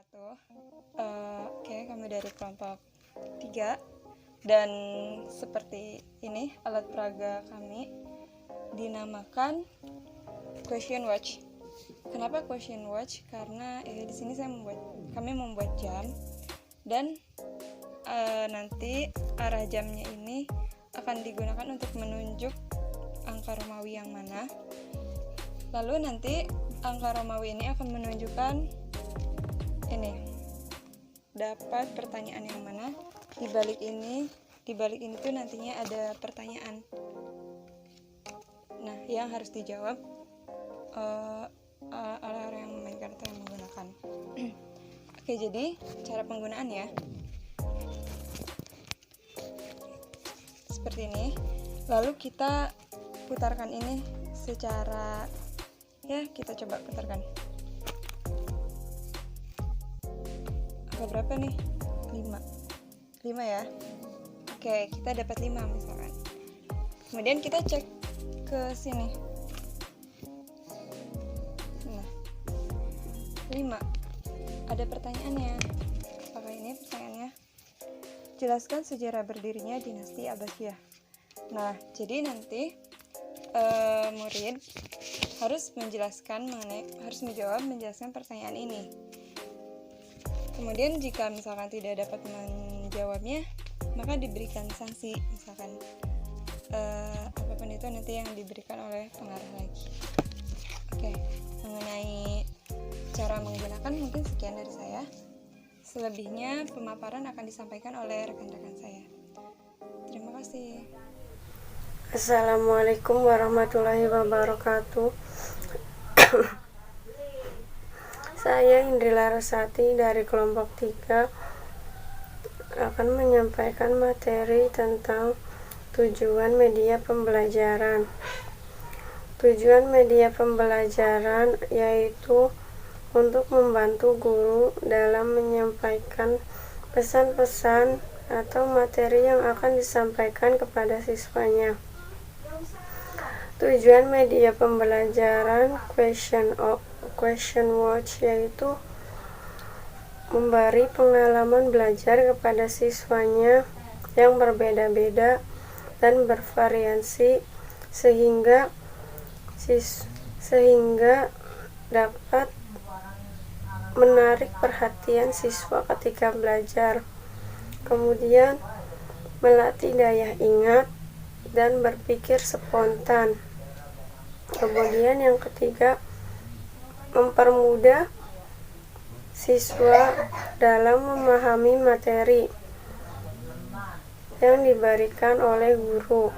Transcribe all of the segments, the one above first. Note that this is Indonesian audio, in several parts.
wabarakatuh. Oke, kami dari kelompok 3 dan seperti ini alat peraga kami dinamakan question watch. Kenapa question watch? Karena di sini kami membuat jam dan nanti arah jamnya ini akan digunakan untuk menunjuk angka Romawi yang mana. Lalu nanti angka Romawi ini akan menunjukkan ini dapat pertanyaan yang mana. Di balik ini tuh nantinya ada pertanyaan. Nah, yang harus dijawab oleh orang yang memainkan atau yang menggunakan. Oke, jadi cara penggunaan ya seperti ini. Lalu kita putarkan ini secara kita coba putarkan. Angka berapa nih? 5 ya. Oke, kita dapat 5 misalkan. Kemudian kita cek ke sini. Nah, 5. Ada pertanyaannya. Apakah ini pertanyaannya? Jelaskan sejarah berdirinya dinasti Abbasiyah. Nah, jadi nanti murid harus menjelaskan pertanyaan ini. Kemudian jika misalkan tidak dapat menjawabnya, maka diberikan sanksi, misalkan apapun itu nanti yang diberikan oleh pengarah lagi. Oke, mengenai cara menggunakan mungkin sekian dari saya. Selebihnya pemaparan akan disampaikan oleh rekan-rekan saya. Terima kasih. Assalamualaikum warahmatullahi wabarakatuh. Saya Indri Larasati dari kelompok 3 akan menyampaikan materi tentang tujuan media pembelajaran. Tujuan media pembelajaran yaitu untuk membantu guru dalam menyampaikan pesan-pesan atau materi yang akan disampaikan kepada siswanya. Tujuan media pembelajaran question watch yaitu memberi pengalaman belajar kepada siswanya yang berbeda-beda dan bervariasi sehingga dapat menarik perhatian siswa ketika belajar. Kemudian melatih daya ingat dan berpikir spontan. Kemudian yang ketiga, mempermudah siswa dalam memahami materi yang diberikan oleh guru.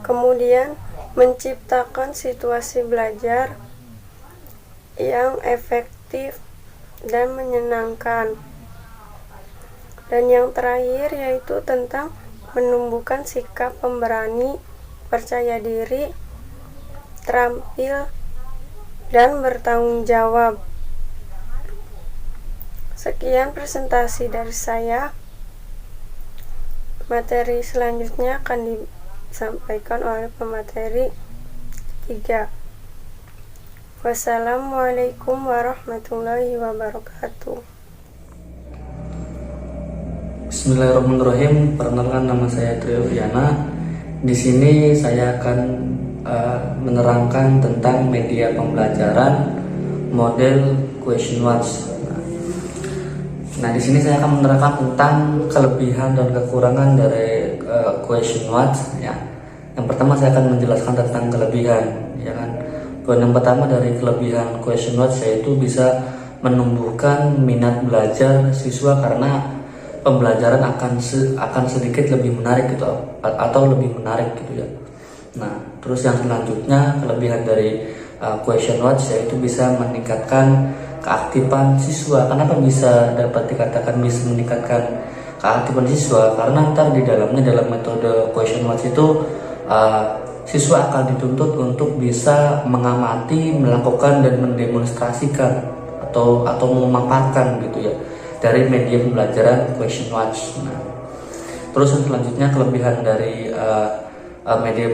Kemudian menciptakan situasi belajar yang efektif dan menyenangkan. Dan yang terakhir yaitu tentang menumbuhkan sikap pemberani, percaya diri, terampil, dan bertanggung jawab. Sekian presentasi dari saya. Materi selanjutnya akan disampaikan oleh pemateri 3. Wassalamualaikum warahmatullahi wabarakatuh. Bismillahirrahmanirrahim. Perkenalkan, nama saya Trio Viana. Di sini saya akan menerangkan tentang media pembelajaran model question watch. Nah, di sini saya akan menerangkan tentang kelebihan dan kekurangan dari question watch. Ya, yang pertama saya akan menjelaskan tentang kelebihan. Ya kan, poin yang pertama dari kelebihan question watch yaitu bisa menumbuhkan minat belajar siswa karena pembelajaran akan sedikit lebih menarik gitu atau lebih menarik gitu ya. Nah, terus yang selanjutnya kelebihan dari question watch yaitu bisa meningkatkan keaktifan siswa. Kenapa bisa dapat dikatakan bisa meningkatkan keaktifan siswa? Karena ntar di dalamnya dalam metode question watch itu siswa akan dituntut untuk bisa mengamati, melakukan dan mendemonstrasikan atau memaparkan gitu ya dari media pembelajaran question watch. Nah, terus yang selanjutnya kelebihan dari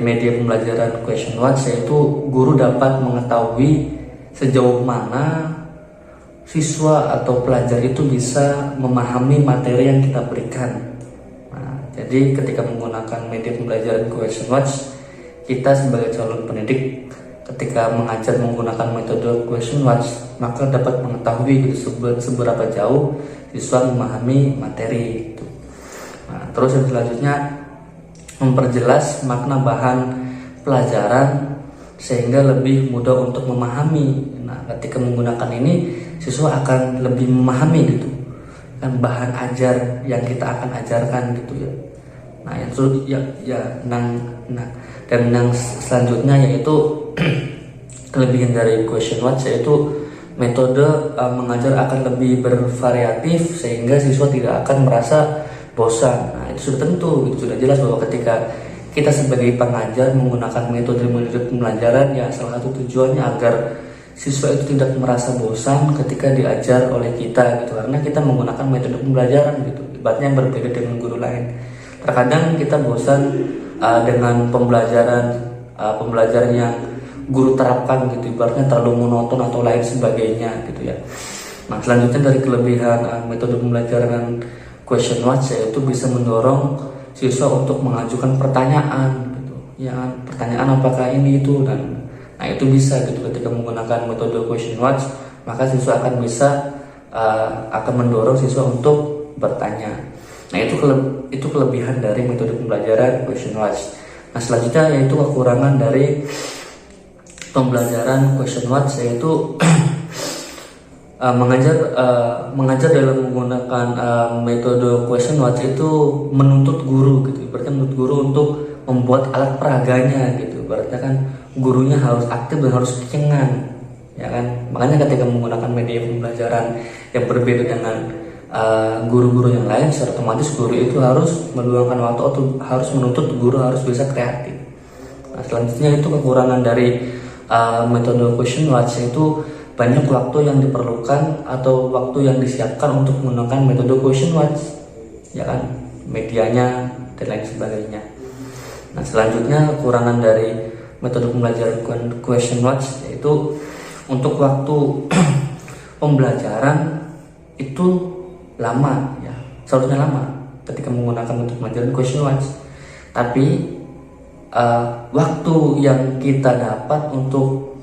media pembelajaran question watch yaitu guru dapat mengetahui sejauh mana siswa atau pelajar itu bisa memahami materi yang kita berikan. Nah, jadi ketika menggunakan media pembelajaran question watch, kita sebagai calon pendidik ketika mengajar menggunakan metode question watch, maka dapat mengetahui gitu seberapa jauh siswa memahami materi gitu. Nah, terus yang selanjutnya memperjelas makna bahan pelajaran sehingga lebih mudah untuk memahami. Nah, ketika menggunakan ini siswa akan lebih memahami gitu kan bahan ajar yang kita akan ajarkan gitu ya. Nah, dan yang selanjutnya yaitu kelebihan dari question watch yaitu metode mengajar akan lebih bervariatif sehingga siswa tidak akan merasa bosan. Nah, itu sudah tentu, itu sudah jelas bahwa ketika kita sebagai pengajar menggunakan metode pembelajaran, ya salah satu tujuannya agar siswa itu tidak merasa bosan ketika diajar oleh kita gitu, karena kita menggunakan metode pembelajaran gitu, ibaratnya yang berbeda dengan guru lain. Terkadang kita bosan dengan pembelajaran yang guru terapkan gitu, ibaratnya terlalu monoton atau lain sebagainya gitu ya. Nah, selanjutnya dari kelebihan metode pembelajaran question watch yaitu bisa mendorong siswa untuk mengajukan pertanyaan gitu. Ya, pertanyaan apakah ini itu dan nah itu bisa gitu ketika menggunakan metode question watch, maka siswa akan bisa akan mendorong siswa untuk bertanya. Nah, itu kelebihan dari metode pembelajaran question watch. Nah, selanjutnya yaitu kekurangan dari pembelajaran question watch yaitu mengajar dalam menggunakan metode question watch itu menuntut guru gitu, berarti menuntut guru untuk membuat alat peraganya gitu, berarti kan gurunya harus aktif dan harus kecengan ya kan. Makanya ketika menggunakan media pembelajaran yang berbeda dengan guru-guru yang lain, secara otomatis guru itu harus meluangkan waktu atau harus menuntut guru harus bisa kreatif. Nah, selanjutnya itu kekurangan dari metode question watch itu banyak waktu yang diperlukan atau waktu yang disiapkan untuk menggunakan metode question watch ya kan, medianya dan lain sebagainya. Nah, selanjutnya kekurangan dari metode pembelajaran question watch yaitu untuk waktu pembelajaran itu lama ya, seharusnya lama ketika menggunakan metode pembelajaran question watch, tapi waktu yang kita dapat untuk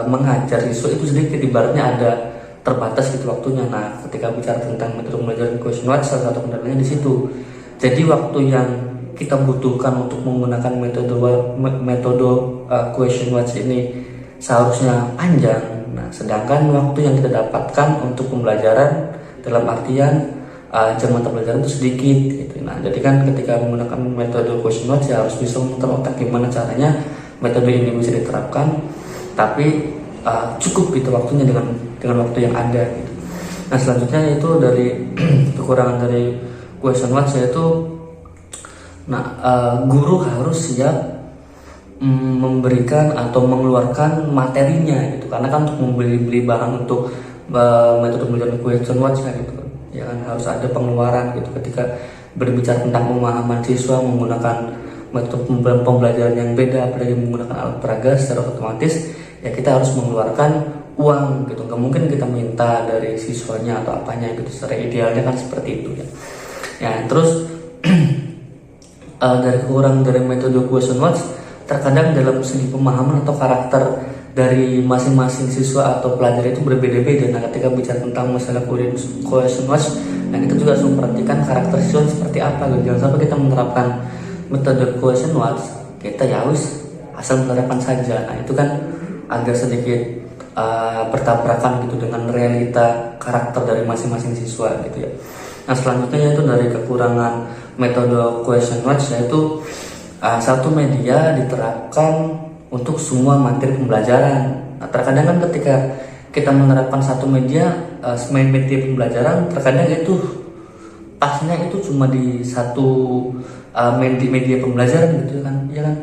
mengajar siswa itu sedikit, ibaratnya ada terbatas gitu waktunya. Nah, ketika bicara tentang metode pembelajaran question watch, salah satu kendalanya di situ. Jadi waktu yang kita butuhkan untuk menggunakan metode question watch ini seharusnya panjang. Nah, sedangkan waktu yang kita dapatkan untuk pembelajaran dalam artian jam mata pelajaran itu sedikit gitu. Nah, jadi kan ketika menggunakan metode question watch ya harus bisa memutar otak gimana caranya metode ini bisa diterapkan, tapi cukup gitu waktunya dengan waktu yang ada gitu. Nah, selanjutnya itu dari kekurangan dari question watch yaitu guru harus siap memberikan atau mengeluarkan materinya gitu, karena kan untuk membeli bahan untuk metode pembelajaran question watch gitu ya kan harus ada pengeluaran gitu. Ketika berbicara tentang pemahaman siswa menggunakan metode pembelajaran yang beda, apalagi menggunakan alat peraga, secara otomatis ya kita harus mengeluarkan uang gitu. Nggak mungkin kita minta dari siswanya atau apanya gitu, secara idealnya kan seperti itu ya. Ya, terus dari kekurangan dari metode question watch, terkadang dalam segi pemahaman atau karakter dari masing-masing siswa atau pelajar itu berbeda-beda. Nah, ketika bicara tentang masalah question watch, nah kita juga harus memperhatikan karakter siswa seperti apa gitu. Jangan sampai kita menerapkan metode question watch, kita ya wis asal menerapkan saja. Nah, itu kan agak sedikit bertabrakan gitu dengan realita karakter dari masing-masing siswa gitu ya. Nah, selanjutnya itu dari kekurangan metode question watch yaitu satu media diterapkan untuk semua materi pembelajaran. Nah, terkadang kan ketika kita menerapkan satu media pembelajaran, terkadang itu pasnya itu cuma di satu media pembelajaran gitu kan, ya kan.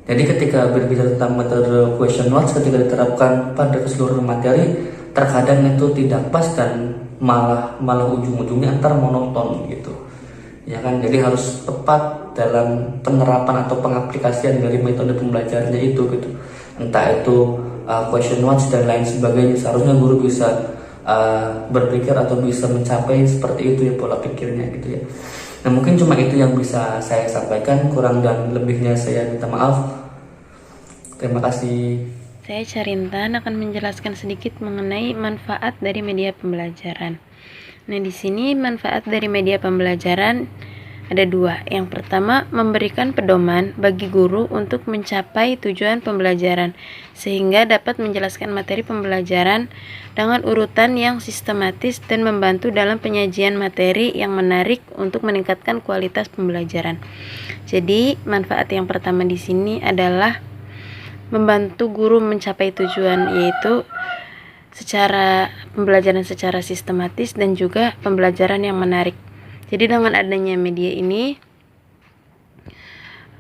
Jadi ketika berbicara tentang metode question watch, ketika diterapkan pada keseluruhan materi, terkadang itu tidak pas dan malah ujung-ujungnya antar monoton gitu. Ya kan, jadi harus tepat dalam penerapan atau pengaplikasian dari metode pembelajarannya itu gitu. Entah itu question watch dan lain sebagainya, seharusnya guru bisa berpikir atau bisa mencapai seperti itu ya pola pikirnya gitu ya. Nah mungkin cuma itu yang bisa saya sampaikan, kurang dan lebihnya saya minta maaf. Terima kasih. Saya Carintan akan menjelaskan sedikit mengenai manfaat dari media pembelajaran. Nah, di sini manfaat dari media pembelajaran ada dua. Yang pertama, memberikan pedoman bagi guru untuk mencapai tujuan pembelajaran, sehingga dapat menjelaskan materi pembelajaran dengan urutan yang sistematis dan membantu dalam penyajian materi yang menarik untuk meningkatkan kualitas pembelajaran. Jadi, manfaat yang pertama di sini adalah membantu guru mencapai tujuan, yaitu pembelajaran secara sistematis dan juga pembelajaran yang menarik. Jadi dengan adanya media ini,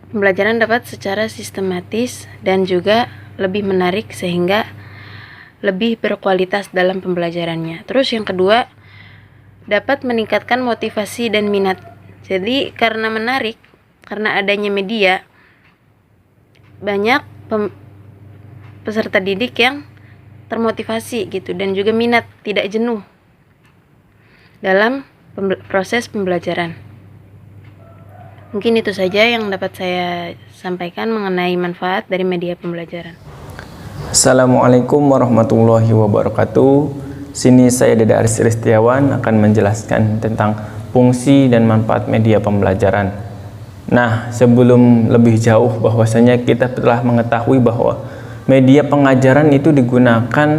pembelajaran dapat secara sistematis dan juga lebih menarik sehingga lebih berkualitas dalam pembelajarannya. Terus yang kedua, dapat meningkatkan motivasi dan minat. Jadi karena menarik, karena adanya media, banyak peserta didik yang termotivasi gitu dan juga minat, tidak jenuh dalam proses pembelajaran. Mungkin itu saja yang dapat saya sampaikan mengenai manfaat dari media pembelajaran. Assalamualaikum warahmatullahi wabarakatuh. Sini saya Dede Aris Ristiawan akan menjelaskan tentang fungsi dan manfaat media pembelajaran. Nah, sebelum lebih jauh, bahwasanya kita telah mengetahui bahwa media pengajaran itu digunakan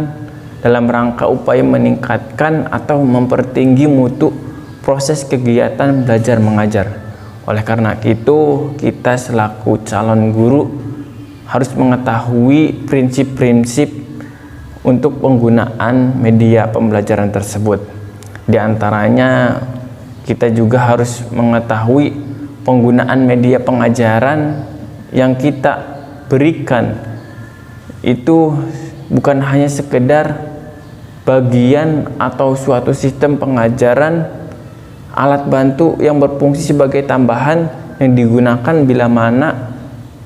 dalam rangka upaya meningkatkan atau mempertinggi mutu proses kegiatan belajar mengajar. Oleh karena itu, kita selaku calon guru harus mengetahui prinsip-prinsip untuk penggunaan media pembelajaran tersebut. Di antaranya, kita juga harus mengetahui penggunaan media pengajaran yang kita berikan itu bukan hanya sekedar bagian atau suatu sistem pengajaran alat bantu yang berfungsi sebagai tambahan yang digunakan bila mana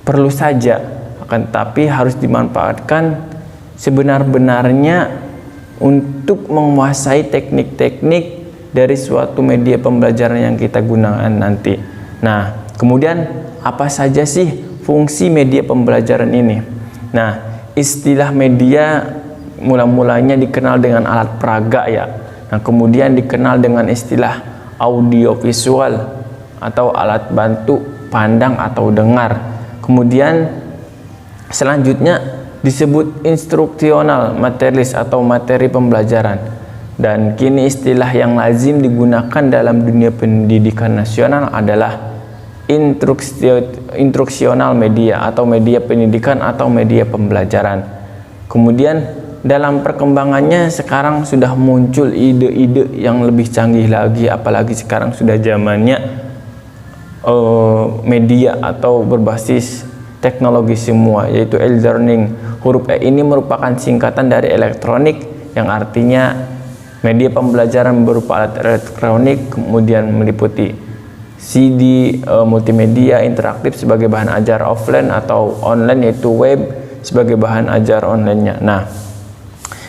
perlu saja, akan tetapi harus dimanfaatkan sebenar-benarnya untuk menguasai teknik-teknik dari suatu media pembelajaran yang kita gunakan nanti. Nah, kemudian apa saja sih fungsi media pembelajaran ini? Nah, istilah media mula-mulanya dikenal dengan alat peraga ya. Nah, kemudian dikenal dengan istilah audiovisual atau alat bantu pandang atau dengar. Kemudian selanjutnya disebut instruksional materialis atau materi pembelajaran. Dan kini istilah yang lazim digunakan dalam dunia pendidikan nasional adalah instruksional media atau media pendidikan atau media pembelajaran. Kemudian dalam perkembangannya sekarang sudah muncul ide-ide yang lebih canggih lagi, apalagi sekarang sudah zamannya media atau berbasis teknologi semua, yaitu e-learning. Huruf E ini merupakan singkatan dari elektronik yang artinya media pembelajaran berupa alat elektronik, kemudian meliputi CD, multimedia interaktif sebagai bahan ajar offline atau online, yaitu web sebagai bahan ajar online-nya. Nah,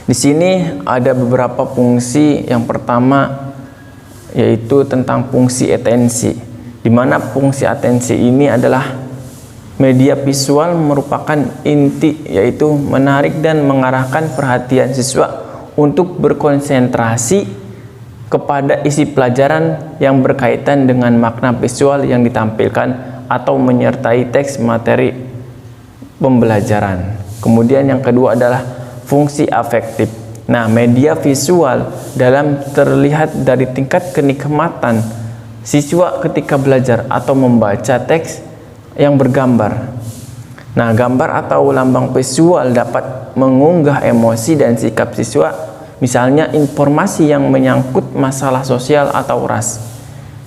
di sini ada beberapa fungsi. Yang pertama yaitu tentang fungsi atensi, di mana fungsi atensi ini adalah media visual merupakan inti, yaitu menarik dan mengarahkan perhatian siswa untuk berkonsentrasi kepada isi pelajaran yang berkaitan dengan makna visual yang ditampilkan atau menyertai teks materi pembelajaran. Kemudian yang kedua adalah fungsi afektif. Nah, media visual dalam terlihat dari tingkat kenikmatan siswa ketika belajar atau membaca teks yang bergambar. Nah, gambar atau lambang visual dapat mengunggah emosi dan sikap siswa, misalnya informasi yang menyangkut masalah sosial atau ras.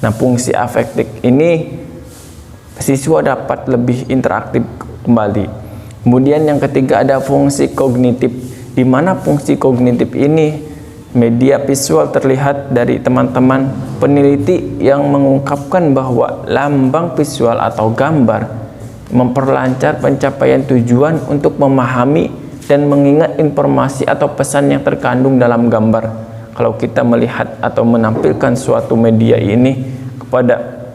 Nah, fungsi afektif ini siswa dapat lebih interaktif kembali. Kemudian yang ketiga ada fungsi kognitif, di mana fungsi kognitif ini media visual terlihat dari teman-teman peneliti yang mengungkapkan bahwa lambang visual atau gambar memperlancar pencapaian tujuan untuk memahami dan mengingat informasi atau pesan yang terkandung dalam gambar kalau kita melihat atau menampilkan suatu media ini kepada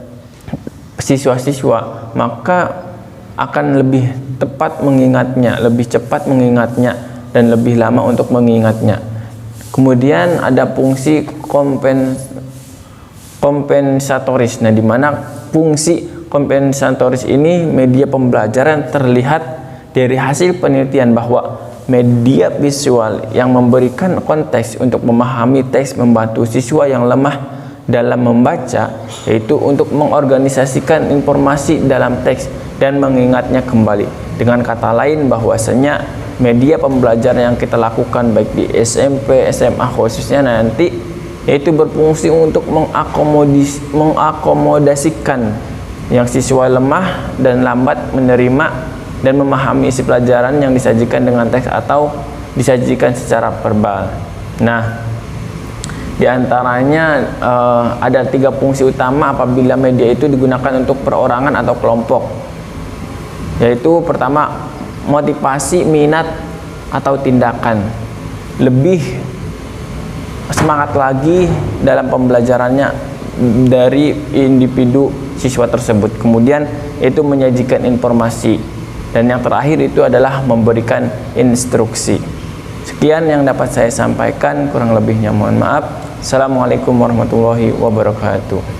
siswa-siswa, maka akan lebih tepat mengingatnya, lebih cepat mengingatnya, dan lebih lama untuk mengingatnya. Kemudian ada fungsi kompensatoris. Nah, di mana fungsi kompensatoris ini media pembelajaran terlihat dari hasil penelitian bahwa media visual yang memberikan konteks untuk memahami teks membantu siswa yang lemah dalam membaca, yaitu untuk mengorganisasikan informasi dalam teks dan mengingatnya kembali. Dengan kata lain, bahwasanya media pembelajaran yang kita lakukan baik di SMP, SMA khususnya nanti, yaitu berfungsi untuk mengakomodasikan yang siswa lemah dan lambat menerima dan memahami isi pelajaran yang disajikan dengan teks atau disajikan secara verbal. Nah, di antaranya ada 3 fungsi utama apabila media itu digunakan untuk perorangan atau kelompok, yaitu pertama, motivasi, minat, atau tindakan. Lebih semangat lagi dalam pembelajarannya dari individu siswa tersebut. Kemudian itu menyajikan informasi. Dan yang terakhir itu adalah memberikan instruksi. Sekian yang dapat saya sampaikan, kurang lebihnya mohon maaf. Assalamualaikum warahmatullahi wabarakatuh.